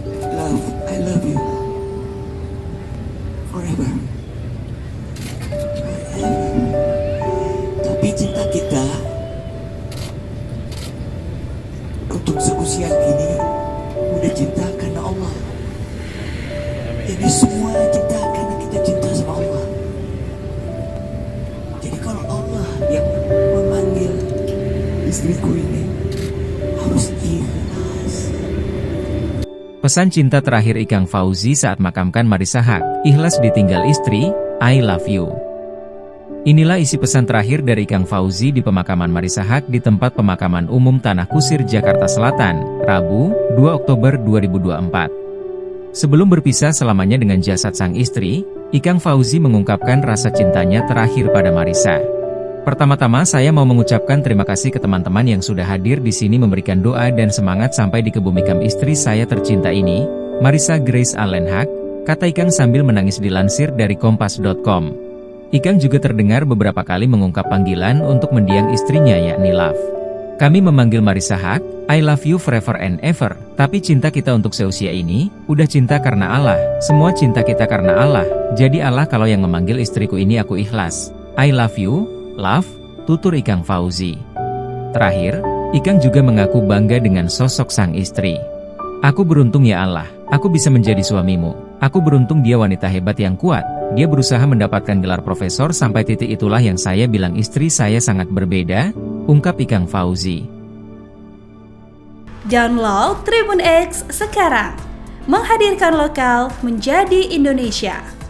Love, I love you forever. Tapi cinta kita untuk seusia ini udah cinta karena Allah. Ini semua cinta karena kita cinta sama Allah. Jadi kalau Allah yang memanggil istriku ini harus ikhlas. Pesan cinta terakhir Ikang Fauzi saat makamkan Marissa Haque, ikhlas ditinggal istri, I love you. Inilah isi pesan terakhir dari Ikang Fauzi di pemakaman Marissa Haque di tempat pemakaman umum Tanah Kusir, Jakarta Selatan, Rabu, 2 Oktober 2024. Sebelum berpisah selamanya dengan jasad sang istri, Ikang Fauzi mengungkapkan rasa cintanya terakhir pada Marissa. Pertama-tama saya mau mengucapkan terima kasih ke teman-teman yang sudah hadir di sini memberikan doa dan semangat sampai dikebumikan istri saya tercinta ini, Marissa Grace Allen Haque, kata Ikang sambil menangis dilansir dari kompas.com. Ikang juga terdengar beberapa kali mengungkap panggilan untuk mendiang istrinya yakni Love. Kami memanggil Marissa Haque, I love you forever and ever, tapi cinta kita untuk seusia ini, udah cinta karena Allah, semua cinta kita karena Allah, jadi Allah kalau yang memanggil istriku ini aku ikhlas. I love you, Love, tutur Ikang Fauzi. Terakhir, Ikang juga mengaku bangga dengan sosok sang istri. Aku beruntung ya Allah, aku bisa menjadi suamimu. Aku beruntung dia wanita hebat yang kuat. Dia berusaha mendapatkan gelar profesor sampai titik itulah yang saya bilang istri saya sangat berbeda, ungkap Ikang Fauzi. Download Tribun X sekarang, menghadirkan lokal menjadi Indonesia.